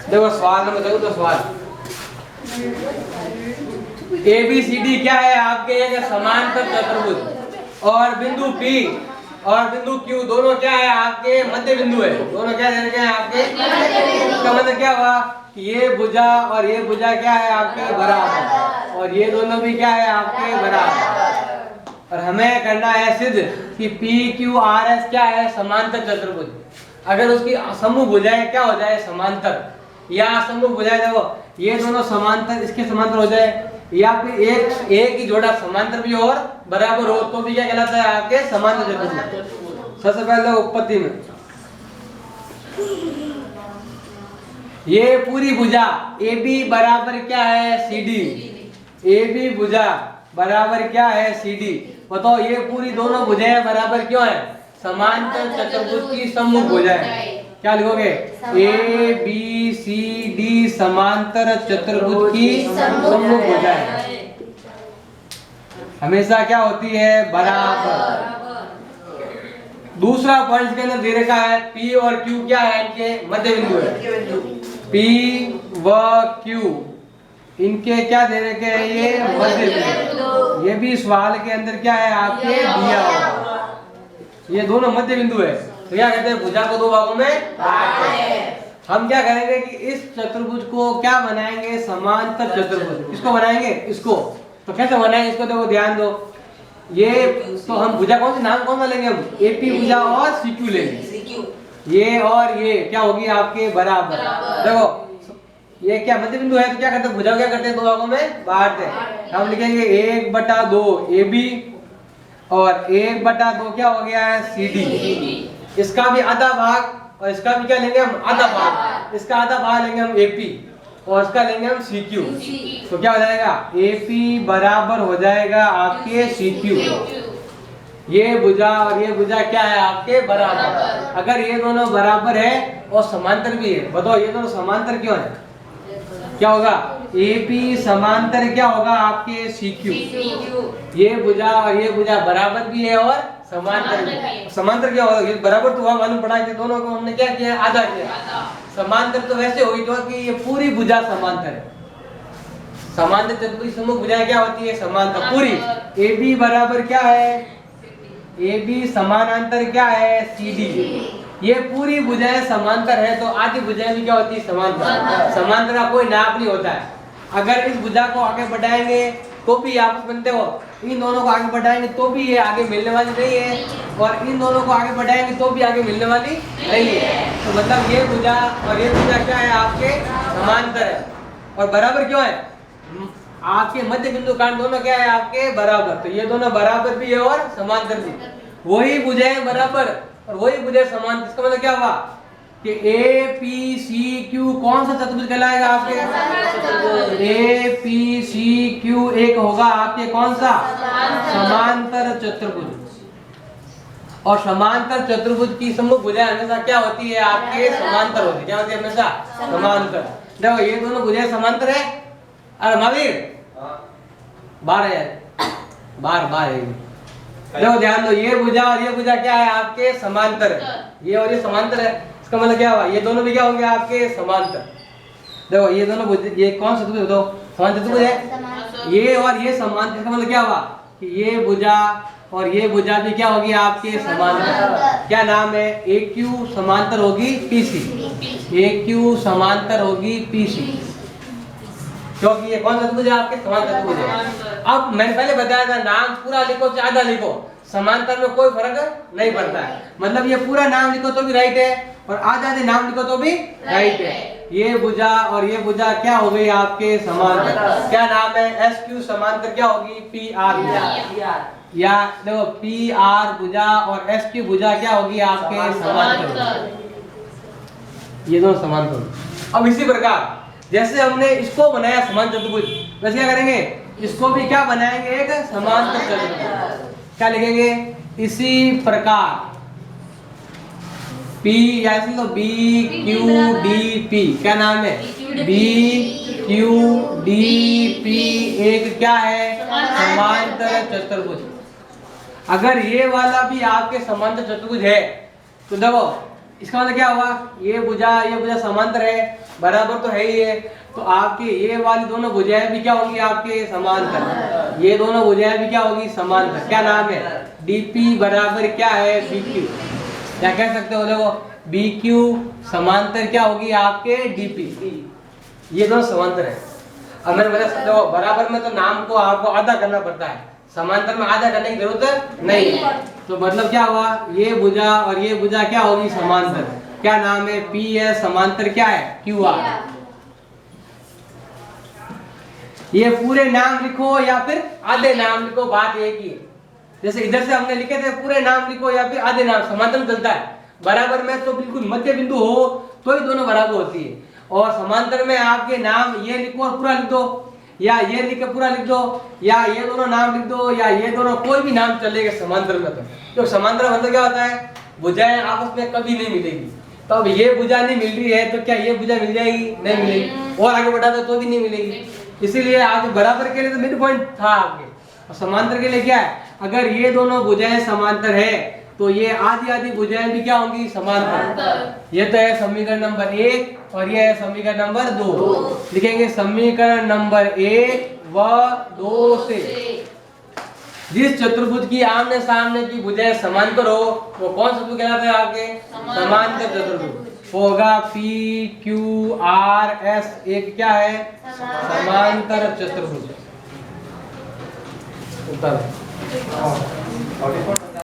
देखो सवाल नंबर 2 तो सवाल ए बी सी डी क्या है आपके एक समांतर चतुर्भुज और बिंदु P और बिंदु Q दोनों क्या है आपके मध्य बिंदु है। दोनों क्या दे रखे हैं आपके इसका मतलब क्या हुआ कि ये भुजा और ये भुजा क्या है आपके बराबर और ये दोनों भी क्या है आपके बराबर। और हमें करना है सिद्ध कि P Q R S क्या है समांतर चतुर्भुज। अगर उसकी समूह भुजाएं क्या हो जाए समांतर या समूह भुजाएं देखो ये दोनों समांतर इसके समांतर हो जाए या फिर एक ही जोड़ा समांतर भी और बराबर हो तो भी क्या कहलाता है आपके समांतर चतुर्भुज। सबसे पहले उत्पत्ति में ये पूरी भुजा ए बी बराबर क्या है सी डी। ए बी भुजा बराबर क्या है सी डी। बताओ ये पूरी दोनों भुजाएं बराबर क्यों है समांतर चतुर्भुज की समूह भुजाएं। क्या लिखोगे ए बी सी डी समांतर चतुर्भुज की समूह भुजाएं हमेशा क्या होती है बराबर। दूसरा पॉइंट के अंदर दे रखा है P और Q क्या है इनके मध्य बिंदु है। P व Q इनके क्या दे रखे हैं ये मध्य बिंदु। ये भी सवाल के अंदर क्या है आपके दिया हुआ ये दोनों मध्य बिंदु है। तो क्या कहते हैं भुजा को दो भागों में बांटते हैं। हम क्या करेंगे कि इस चतुर्भुज को क्या बनाएंगे समांतर चतुर्भुज। इसको बनाएंगे इसको तो कैसे बनाएंगे इसको देखो ध्यान दो। ये तो हम भुजा कौन सी नाम कौन सा लेंगे हम एपी भुजा और सीक्यू लेंगे। ये और ये क्या होगी आपके बराबर। देखो ये क्या मध्य बिंदु है तो क्या करते हैं भुजा क्या करते हैं दो भागों में बांटते हैं। हम लिखेंगे 1/2 ए बी और 1/2 क्या हो गया है सी डी। इसका भी आधा भाग और इसका भी क्या लेंगे हम आधा भाग। इसका आधा भाग लेंगे हम एपी और इसका लेंगे हम सीक्यू। तो क्या हो जाएगा एपी बराबर हो जाएगा आपके सीक्यू। ये भुजा और ये भुजा क्या है आपके बराबर। अगर ये दोनों बराबर है और समांतर भी है बताओ ये दोनों समांतर क्यों है क्या होगा एपी समांतर क्या होगा आपके सीक्यू। ये भुजा और ये भुजा बराबर भी है और समांतर भी। समांतर क्या होगा ये बराबर तो हुआ मालूम पड़ा कि दोनों को हमने क्या किया आधा किया। समांतर तो वैसे हुई तो कि ये पूरी भुजा समांतर है। समांतर चतुर्भुज समूह भुजाएं क्या होती है समांतर पूरी। ए बी बराबर क्या है ए बी समानांतर क्या है सी डी। ये पूरी भुजाएं समांतर है तो आधी भुजाएं भी क्या होती है समांतर। समांतर का कोई नाप नहीं होता है। अगर इस भुजा को आगे बढ़ाएंगे तो भी आपस बनते हो इन दोनों को आगे बढ़ाएंगे तो भी ये आगे मिलने वाली नहीं है और इन दोनों को आगे बढ़ाएंगे तो भी आगे मिलने वाली नहीं है। तो मतलब ये भुजा और ये भुजा क्या है आपके समांतर है और बराबर क्यों है आपके मध्य बिंदु कांड दोनों क्या है आपके बराबर। तो ये दोनों बराबर भी है और समांतर भी। वही भुजाएं बराबर और वही भुजाएं समांतर। इसका मतलब क्या हुआ कि ए पी सी क्यू कौन सा चतुर्भुज कहलाएगा आपके ए पी सी क्यू एक होगा आपके कौन सा समांतर चतुर्भुज। और समांतर चतुर्भुज की समूह भुजाएं हमेशा क्या होती है आपके समांतर होती है। क्या होती है हमेशा समांतर। देखो ये दोनों भुजाएं समांतर है। अरे महावीर बाहर है बाहर है। देखो ध्यान दो ये भुजा और ये भुजा क्या है आपके समांतर है। ये और ये समांतर है इसका मतलब क्या हुआ ये दोनों भी क्या होंगे आपके समांतर। देखो ये दोनों ये कौन सा चतुर्भुज बताओ समांतर चतुर्भुज है। ये और ये समांतर इसका मतलब क्या हुआ कि ये भुजा और ये भुजा भी क्या होगी आपके समांतर। क्या नाम है ए क्यू समांतर होगी पीसी। ए क्यू समांतर होगी पीसी क्योंकि ये कौन सा चतुर्भुज है आपके समांतर चतुर्भुज है। अब मैंने पहले बताया था नाम पूरा लिखो चाहे आधा लिखो समांतर में कोई फर्क नहीं पड़ता है। मतलब ये पूरा नाम लिखो तो भी राइट है और आधा नाम लिखो तो भी राइट है। ये भुजा और ये भुजा क्या हो गई आपके समांतर। क्या नाम है एस क्यू समांतर क्या होगी पी आर या देखो पी आर भुजा और एस क्यू भुजा क्या होगी आपके समांतर। ये दोनों समांतर। अब इसी प्रकार जैसे हमने इसको बनाया समांतर चतुर्भुज वैसे क्या करेंगे इसको भी क्या बनाएंगे एक समांतर चतुर्भुज। क्या लिखेंगे इसी प्रकार P या तो B Q D P क्या नाम है B Q D P एक क्या है समांतर चतुर्भुज। अगर ये वाला भी आपके समांतर चतुर्भुज है तो देखो इसका मतलब क्या हुआ, ये भुजा समांतर है, बराबर तो है ही है, तो आपके ये वाली दोनों भुजाएं भी क्या होंगी आपके समांतर, ये दोनों भुजाएं भी क्या होगी समांतर। क्या नाम है, डीपी बराबर क्या है बीक्यू। क्या कह सकते हो देखो, बीक्यू समांतर क्या होगी आपके डीपी, ये दोनों समांतर है। अब मैंने बताया देखो बराबर में तो नाम को आपको आधा करना पड़ता है, समांतर में आधा करने की जरूरत नहीं है। तो मतलब क्या हुआ, ये भुजा और ये भुजा क्या होगी समांतर। क्या नाम है, पी है, समांतर क्या है क्यू आर। ये पूरे नाम लिखो या फिर आधे नाम लिखो, बात एक ही है। जैसे इधर से हमने लिखे थे पूरे नाम लिखो या फिर आधे नाम, समांतर चलता है। बराबर में तो बिल्कुल मध्य बिंदु हो तो ही दोनों बराबर होती है, और समांतर में आपके नाम ये लिखो और पूरा लिख दो, या ये लिख के पूरा लिख दो, या ये दोनों नाम लिख दो, या ये दोनों कोई भी नाम चलेगा समांतर में। तो समांतर मतलब क्या होता है, भुजाएं आपस में कभी नहीं मिलेगी। तो अब ये भुजा नहीं मिल रही है तो क्या ये भुजा मिल जाएगी, नहीं मिलेगी, और आगे बढ़ा दो तो भी नहीं मिलेगी। इसीलिए आगे बराबर के लिए तो मिड पॉइंट था आपके, और समांतर के लिए क्या है, अगर ये दोनों भुजाएं समांतर है तो ये आधी आधी भुजाएं भी क्या होंगी समांतर। ये तो है समीकरण नंबर 1 और ये है समीकरण नंबर 2। लिखेंगे समीकरण नंबर 1 व 2 से जिस चतुर्भुज की आमने सामने की भुजाएं समांतर हो वो कौन सा चतुर्भुज कहलाता है आपके, समांतर चतुर्भुज होगा। पी क्यू आर एस एक क्या है, समांतर चतुर्भुज। उत्तर है।